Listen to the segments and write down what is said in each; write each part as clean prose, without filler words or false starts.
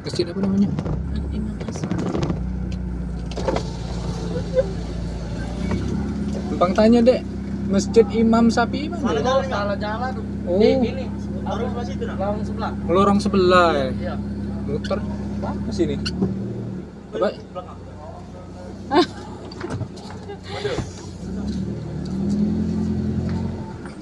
Masjid apa namanya? Gampang tanya dek. Masjid Imam Syafi'i mana? Salah jalan. Oh. Ini. Lorong sebelah situ nah. Lorong sebelah. Lorong sebelah ya. Iya. Muter ke sini. Coba.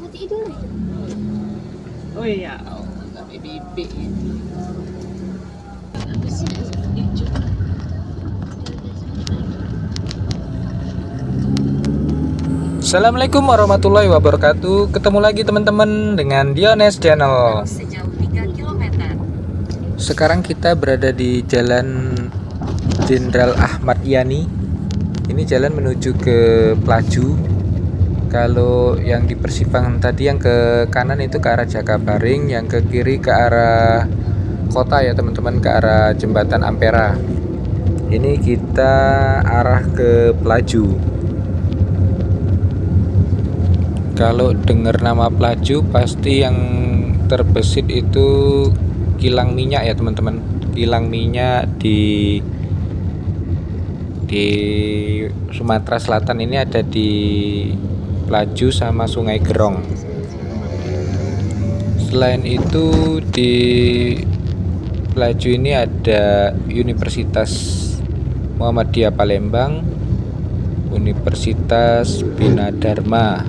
Mati dulu. Oh iya. Tapi bibi. Apa sih hijau? Assalamualaikum warahmatullahi wabarakatuh. Ketemu lagi teman-teman dengan Diones Channel. Sejauh 3 km. Sekarang kita berada di Jalan Jenderal Ahmad Yani. Ini jalan menuju ke Pelaju. Kalau yang di persimpangan tadi yang ke kanan itu ke arah Jakabaring, yang ke kiri ke arah kota ya teman-teman, ke arah Jembatan Ampera. Ini kita arah ke Pelaju. Kalau dengar nama Pelaju pasti yang terbesit itu kilang minyak ya teman-teman. Kilang minyak di Sumatera Selatan ini ada di Pelaju sama Sungai Gerong. Selain itu di Pelaju ini ada Universitas Muhammadiyah Palembang, Universitas Bina Dharma.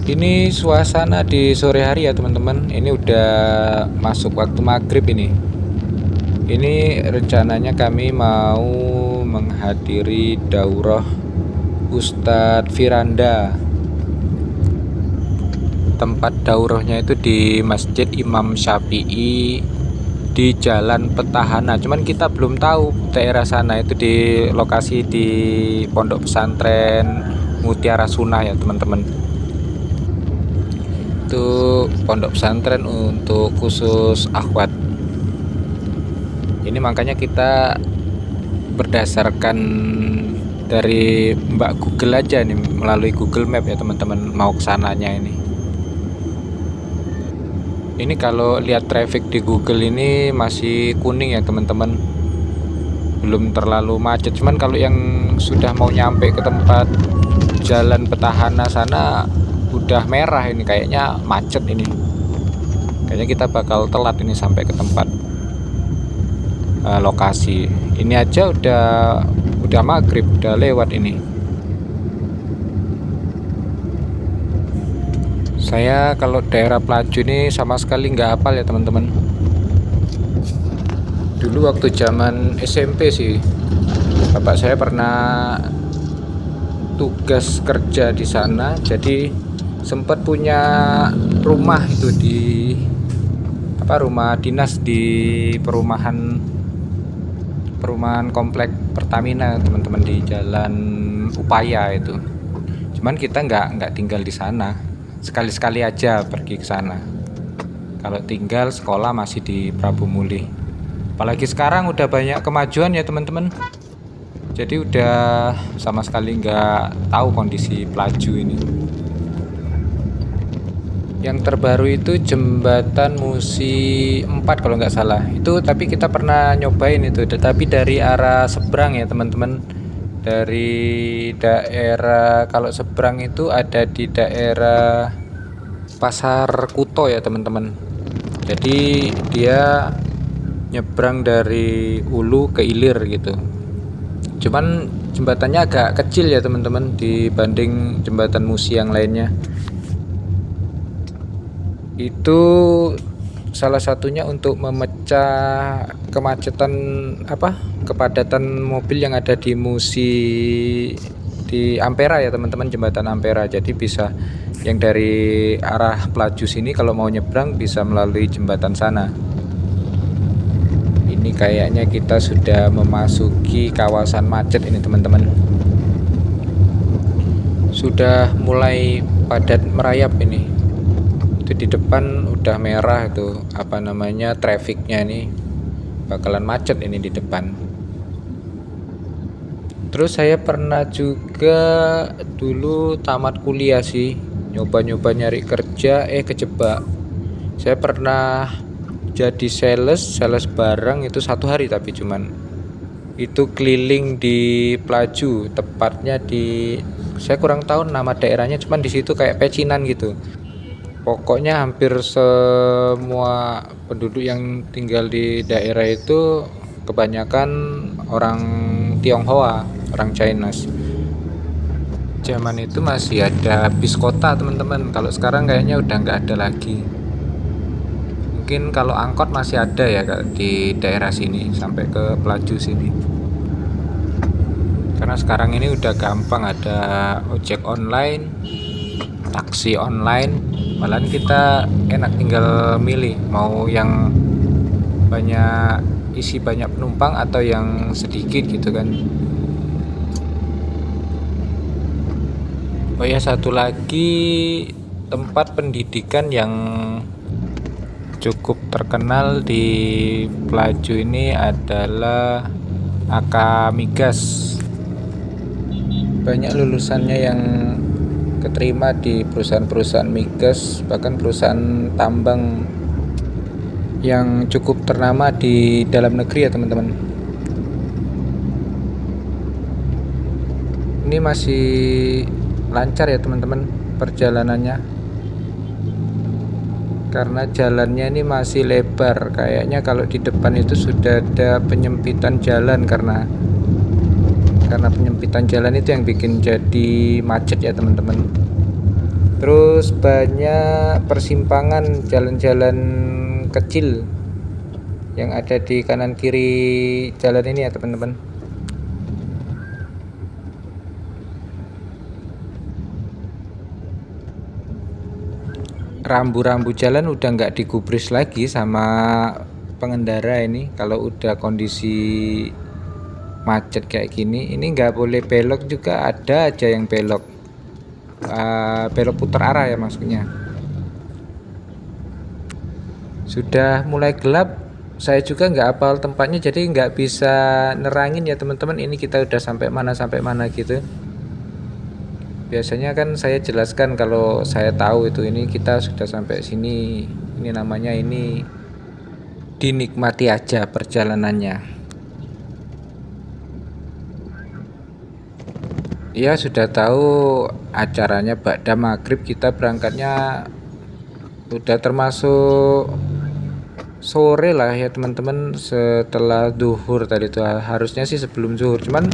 Ini suasana di sore hari ya teman-teman. Ini udah masuk waktu maghrib ini. Ini rencananya kami mau menghadiri daurah Ustadz Firanda. Tempat daurahnya itu di Masjid Imam Syafi'i di Jalan Petahana. Cuman kita belum tahu daerah sana itu di lokasi di Pondok Pesantren Mutiara Sunnah ya teman-teman. Itu pondok pesantren untuk khusus akhwat. Ini makanya kita berdasarkan dari Mbak Google aja nih, melalui Google Map ya teman-teman, mau kesananya ini. Ini kalau lihat traffic di Google ini masih kuning ya teman-teman, belum terlalu macet. Cuman kalau yang sudah mau nyampe ke tempat Jalan Petahana sana udah merah, ini kayaknya macet ini. Kayaknya kita bakal telat ini sampai ke tempat lokasi. Ini aja udah maghrib, udah lewat ini. Saya kalau daerah Pelaju ini sama sekali nggak hafal ya teman-teman. Dulu waktu zaman SMP sih, bapak saya pernah tugas kerja di sana, jadi sempat punya rumah itu di rumah dinas di perumahan komplek Pertamina teman-teman, di Jalan Upaya itu. Cuman kita nggak tinggal di sana, sekali-sekali aja pergi ke sana. Kalau tinggal sekolah masih di Prabu Muli. Apalagi sekarang udah banyak kemajuan ya teman-teman, jadi udah sama sekali nggak tahu kondisi Pelaju ini. Yang terbaru itu jembatan Musi 4 kalau nggak salah itu, tapi kita pernah nyobain itu, tapi dari arah seberang ya teman-teman. Dari daerah, kalau seberang itu ada di daerah Pasar Kuto ya teman-teman. Jadi dia nyebrang dari Hulu ke Ilir gitu. Cuman jembatannya agak kecil ya teman-teman dibanding jembatan Musi yang lainnya. Itu salah satunya untuk memecah kemacetan kepadatan mobil yang ada di Musi, di Ampera ya teman-teman, jembatan Ampera. Jadi bisa yang dari arah Pelaju sini kalau mau nyebrang bisa melalui jembatan sana. Ini kayaknya kita sudah memasuki kawasan macet ini teman-teman. Sudah mulai padat merayap ini. Itu di depan udah merah itu trafficnya ini bakalan macet ini di depan. Terus saya pernah juga dulu tamat kuliah sih, nyoba nyari kerja kejebak. Saya pernah jadi sales barang itu 1 hari, tapi cuman itu keliling di Pelaju, tepatnya di, saya kurang tahu nama daerahnya, cuman di situ kayak pecinan gitu. Pokoknya hampir semua penduduk yang tinggal di daerah itu kebanyakan orang Tionghoa, orang Chinese. Zaman itu masih ada bis kota teman-teman, kalau sekarang kayaknya udah nggak ada lagi. Mungkin kalau angkot masih ada ya Kak, di daerah sini sampai ke Pelaju sini. Karena sekarang ini udah gampang, ada ojek online, taksi online, malahan kita enak tinggal milih mau yang banyak isi banyak penumpang atau yang sedikit gitu kan. Oh ya, satu lagi tempat pendidikan yang cukup terkenal di Pelaju ini adalah AK Migas. Banyak lulusannya yang keterima di perusahaan-perusahaan migas, bahkan perusahaan tambang yang cukup ternama di dalam negeri ya teman-teman. Ini masih lancar ya teman-teman perjalanannya, karena jalannya ini masih lebar. Kayaknya kalau di depan itu sudah ada penyempitan jalan, karena penyempitan jalan itu yang bikin jadi macet ya teman-teman. Terus banyak persimpangan jalan-jalan kecil yang ada di kanan kiri jalan ini ya teman-teman. Rambu-rambu jalan udah nggak digubris lagi sama pengendara ini. Kalau udah kondisi macet kayak gini, ini nggak boleh belok juga, ada aja yang belok, belok putar arah ya maksudnya. Sudah mulai gelap, saya juga nggak hafal tempatnya, jadi nggak bisa nerangin ya teman-teman, ini kita udah sampai mana gitu. Biasanya kan saya jelaskan kalau saya tahu itu, ini kita sudah sampai sini, ini namanya, ini dinikmati aja perjalanannya. Ya sudah tahu acaranya Ba'da Maghrib, kita berangkatnya udah termasuk sore lah ya teman-teman, setelah zuhur tadi itu, harusnya sih sebelum zuhur, cuman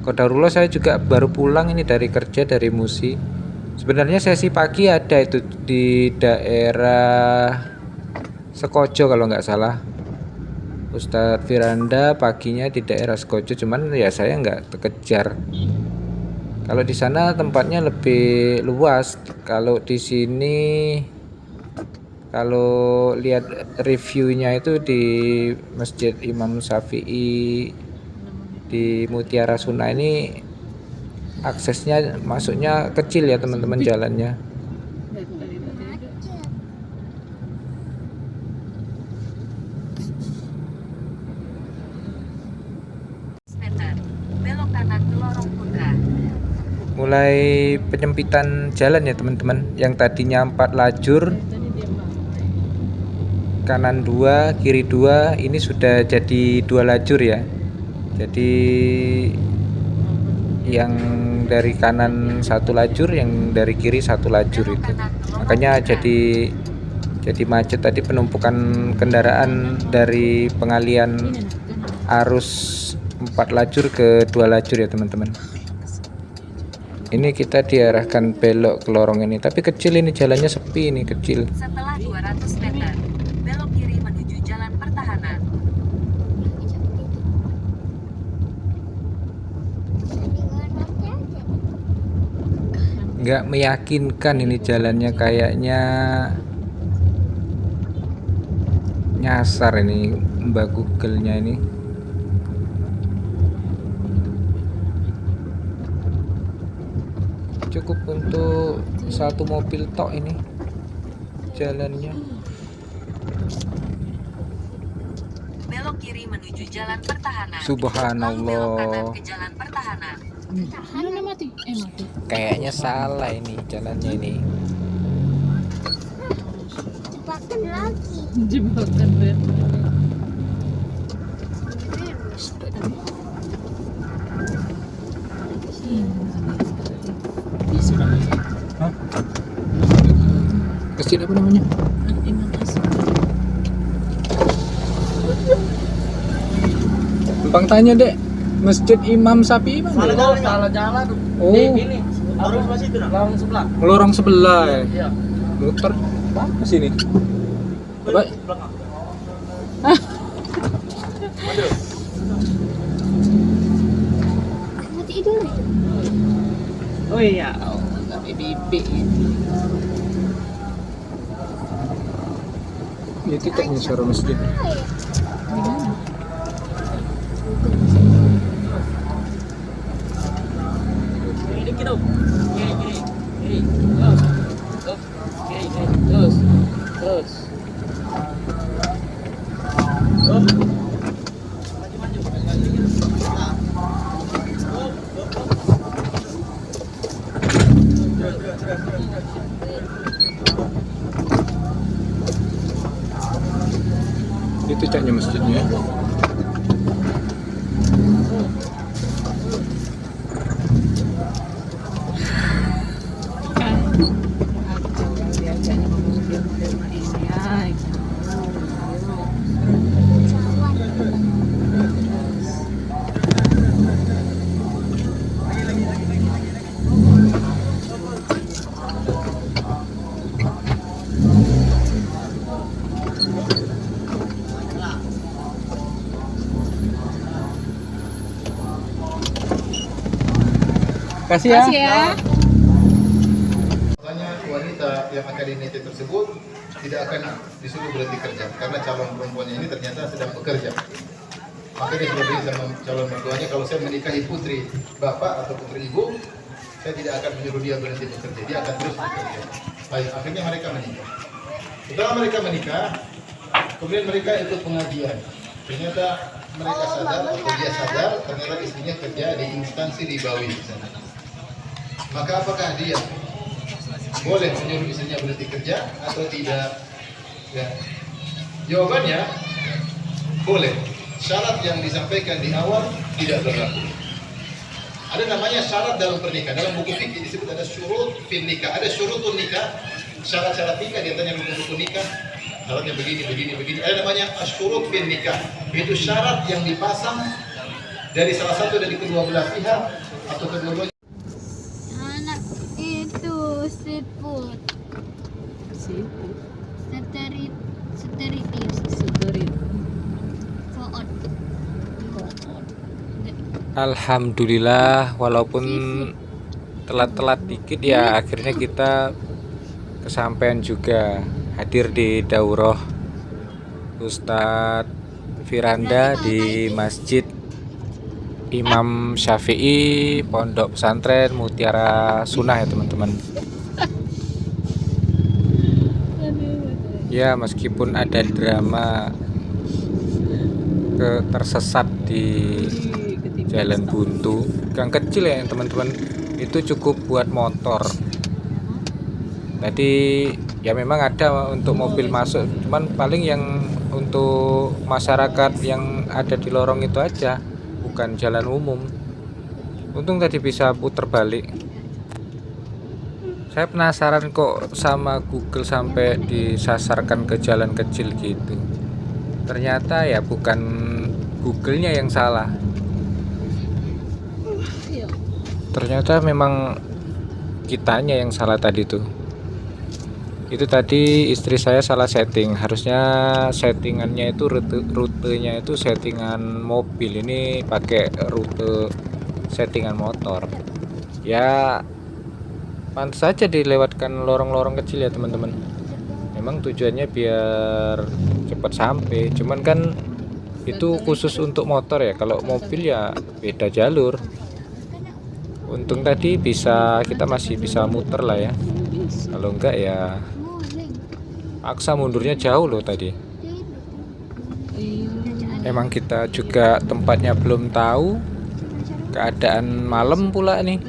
qadarullah saya juga baru pulang ini dari kerja dari Musi. Sebenarnya sesi pagi ada itu di daerah Sekojo kalau nggak salah, Ustadz Firanda paginya di daerah Sekojo, cuman ya saya nggak terkejar. Kalau di sana tempatnya lebih luas, kalau di sini kalau lihat reviewnya itu di Masjid Imam Syafi'i di Mutiara Suna ini aksesnya masuknya kecil ya teman-teman jalannya. Meter. Belok kanan ke lorong Putra. Mulai penyempitan jalan ya teman-teman, yang tadinya 4 lajur, kanan 2 kiri 2, ini sudah jadi 2 lajur ya. Jadi yang dari kanan 1 lajur, yang dari kiri 1 lajur itu. Makanya jadi macet tadi, penumpukan kendaraan dari pengalian arus 4 lajur ke 2 lajur ya teman-teman. Ini kita diarahkan belok ke lorong ini, tapi kecil ini jalannya, sepi ini, kecil. Setelah 200 meter, belok kiri menuju Jalan Pertahanan. Nggak meyakinkan ini jalannya, kayaknya nyasar ini Mbak Google-nya ini. Cukup untuk 1 mobil tok ini jalannya. Belok kiri menuju Jalan Pertahanan. Subhanallah. Lalu belok kanan ke Jalan Pertahanan. Mati. Kayaknya salah ini jalannya ini. Cepatkan lagi. Jebakan Ben. Bisa namanya. Hah? Masjid apa namanya? Imam Asif. Gampang tanya dek. Masjid Imam Syafi'i mana? Oh, salah jalan. Oh. Ini. Lorong sebelah situ nah. Lorong sebelah. Lorong sebelah ya. Iya. Muter ke sini. Apa? Belakang. Kamu tidur ya? Oh iya, nggak bibi. Ya titiknya suara masjid. Kiri kita. Kiri. Terus. Kiri. Terus. Terus. Itu caknya masjidnya. Kasih ya. Makanya wanita yang akan dinikahi tersebut tidak akan disuruh berhenti kerja karena calon perempuannya ini ternyata sedang bekerja. Maka dia sudah bilang sama calon mertuanya, kalau saya menikahi putri bapak atau putri ibu, saya tidak akan menyuruh dia berhenti bekerja, dia akan terus bekerja. Baik, akhirnya mereka menikah. Setelah mereka menikah, kemudian mereka ikut pengajian. Ternyata mereka sadar atau dia sadar ternyata istrinya kerja di instansi ribawi di sana. Maka apakah dia boleh menyuruh istrinya berhenti kerja atau tidak? Ya. Jawabannya boleh. Syarat yang disampaikan di awal tidak berlaku. Ada namanya syarat dalam pernikahan. Dalam buku fikih disebut ada syurut fil nikah. Ada syurutun nikah, syarat-syarat nikah, di antaranya rukun-rukun nikah. Syaratnya begini. Ada namanya asyurut fil nikah. Itu syarat yang dipasang dari salah satu dari kedua belah pihak atau kedua-duanya. Anak itu street food. Street food. Alhamdulillah, walaupun telat-telat dikit ya akhirnya kita kesampaian juga, hadir di daurah Ustadz Firanda di Masjid Imam Syafi'i Pondok Pesantren Mutiara Sunnah ya teman-teman. Ya meskipun ada drama tersesat di jalan buntu, gang kecil ya teman-teman, itu cukup buat motor. Tadi ya memang ada untuk mobil masuk, cuman paling yang untuk masyarakat yang ada di lorong itu aja, bukan jalan umum. Untung tadi bisa putar balik. Saya penasaran kok sama Google sampai disasarkan ke jalan kecil gitu. Ternyata ya bukan Google-nya yang salah. Ternyata memang kitanya yang salah tadi tuh. Itu tadi istri saya salah setting. Harusnya settingannya itu rutenya itu settingan mobil, ini pakai rute settingan motor. Ya pantas saja dilewatkan lorong-lorong kecil ya teman-teman. Memang tujuannya biar cepat sampai. Cuman kan itu khusus untuk motor ya. Kalau mobil ya beda jalur. Untung tadi kita masih bisa muter lah ya. Kalau enggak ya paksa mundurnya jauh loh tadi. Emang kita juga tempatnya belum tahu, keadaan malam pula nih.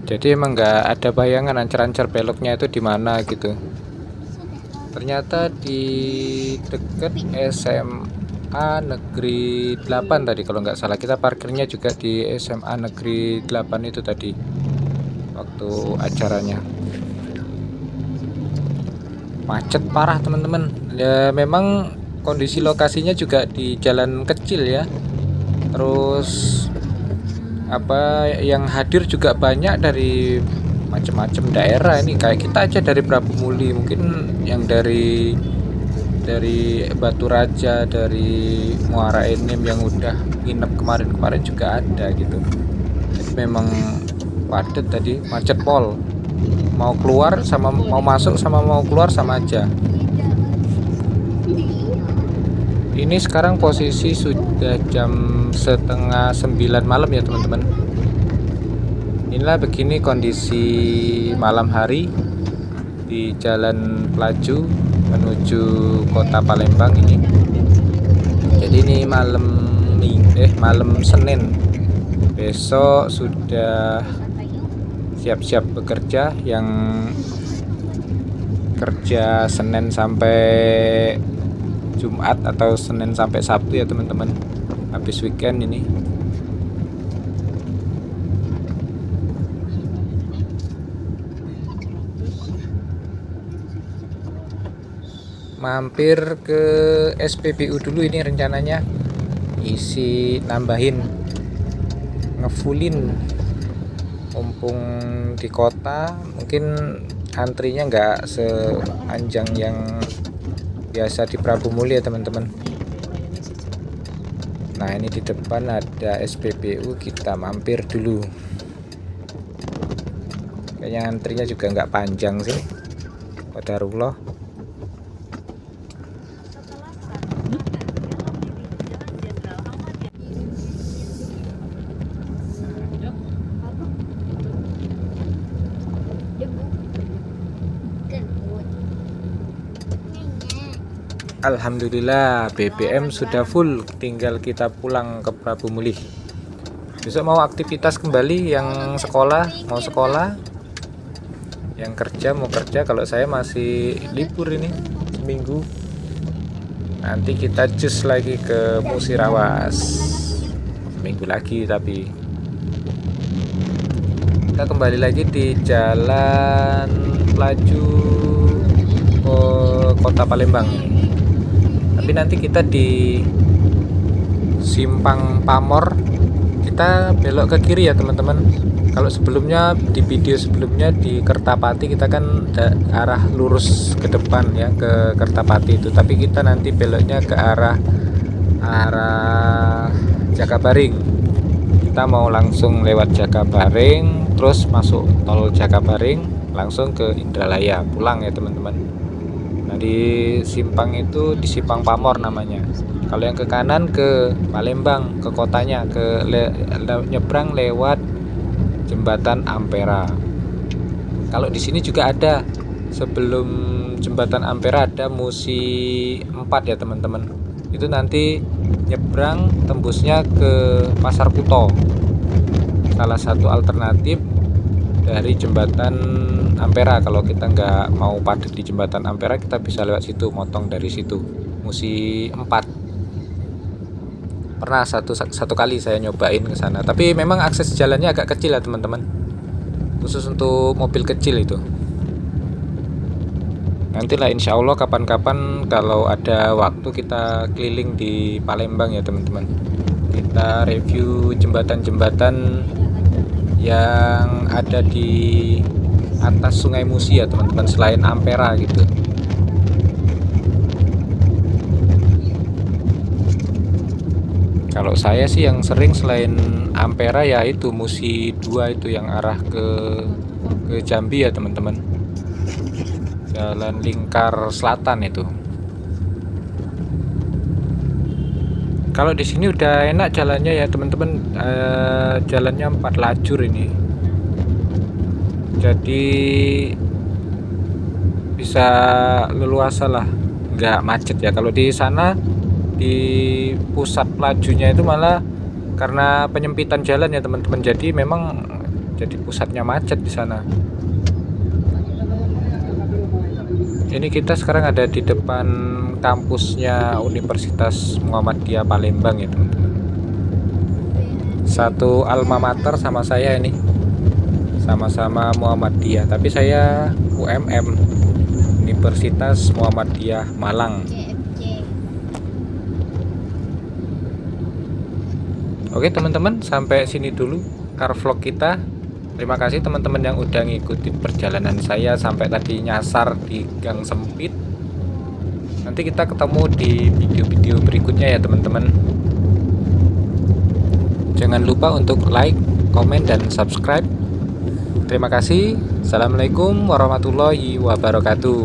Jadi emang nggak ada bayangan ancar-ancar beloknya itu di mana gitu. Ternyata di dekat SMA Negeri 8 tadi kalau nggak salah. Kita parkirnya juga di SMA Negeri 8 itu tadi waktu acaranya. Macet parah teman-teman ya, memang kondisi lokasinya juga di jalan kecil ya, terus apa yang hadir juga banyak dari macam-macam daerah. Ini kayak kita aja dari Prabu Muli, mungkin yang dari Batu Raja, dari Muara Enim yang udah nginep kemarin juga ada gitu. Jadi memang padat tadi, macet pol, mau keluar sama mau masuk sama mau keluar sama aja. Ini sekarang posisi sudah jam setengah 9 malam ya teman-teman. Inilah begini kondisi malam hari di Jalan Pelaju menuju Kota Palembang ini. Jadi ini malam Senin. Besok sudah siap-siap bekerja, yang kerja Senin sampai Jumat atau Senin sampai Sabtu ya teman-teman, habis weekend ini. Mampir ke SPBU dulu ini rencananya, isi nambahin, ngefullin, mumpung di kota mungkin antrinya nggak sepanjang yang biasa di Prabu Muli ya teman-teman. Nah ini di depan ada SPBU, kita mampir dulu. Kayaknya antrinya juga nggak panjang sih, qadarullah. Alhamdulillah BBM sudah full, tinggal kita pulang ke Prabu Muli. Besok mau aktivitas kembali, yang sekolah mau sekolah, yang kerja mau kerja. Kalau saya masih libur ini seminggu, nanti kita cus lagi ke Musirawas seminggu lagi. Tapi kita kembali lagi di Jalan Pelaju ke Kota Palembang. Tapi nanti kita di Simpang Pamor, kita belok ke kiri ya teman-teman. Kalau sebelumnya di video sebelumnya di Kertapati kita kan arah lurus ke depan ya ke Kertapati itu, tapi kita nanti beloknya ke arah Jakabaring. Kita mau langsung lewat Jakabaring, terus masuk tol Jakabaring langsung ke Indralaya, pulang ya teman-teman. Nah di Simpang itu di Simpang Pamor namanya. Kalau yang ke kanan ke Palembang, ke kotanya, nyebrang lewat Jembatan Ampera. Kalau di sini juga ada, sebelum Jembatan Ampera ada Musi 4 ya teman-teman. Itu nanti nyebrang tembusnya ke Pasar Kuto. Salah satu alternatif dari Jembatan Ampera. Kalau kita nggak mau padat di Jembatan Ampera, kita bisa lewat situ, motong dari situ, Musi 4. Pernah satu kali saya nyobain ke sana, tapi memang akses jalannya agak kecil ya teman-teman, khusus untuk mobil kecil itu. Nantilah insya Allah kapan-kapan kalau ada waktu kita keliling di Palembang ya teman-teman. Kita review jembatan-jembatan yang ada di atas Sungai Musi ya teman-teman, selain Ampera gitu. Kalau saya sih yang sering selain Ampera ya itu Musi 2 itu yang arah ke Jambi ya teman-teman, Jalan Lingkar Selatan itu. Kalau di sini udah enak jalannya ya teman-teman, jalannya 4 lajur ini, jadi bisa leluasa lah, nggak macet ya. Kalau di sana di pusat lajunya itu malah karena penyempitan jalan ya teman-teman, jadi memang jadi pusatnya macet di sana. Ini kita sekarang ada di depan kampusnya Universitas Muhammadiyah Palembang ya teman-teman. Satu alma mater sama saya ini, sama-sama Muhammadiyah, tapi saya UMM, Universitas Muhammadiyah Malang. CFC. Oke teman-teman, sampai sini dulu car vlog kita. Terima kasih teman-teman yang udah ngikutin perjalanan saya sampai tadi nyasar di gang sempit. Nanti kita ketemu di video-video berikutnya ya teman-teman. Jangan lupa untuk like, komen, dan subscribe. Terima kasih. Assalamualaikum warahmatullahi wabarakatuh.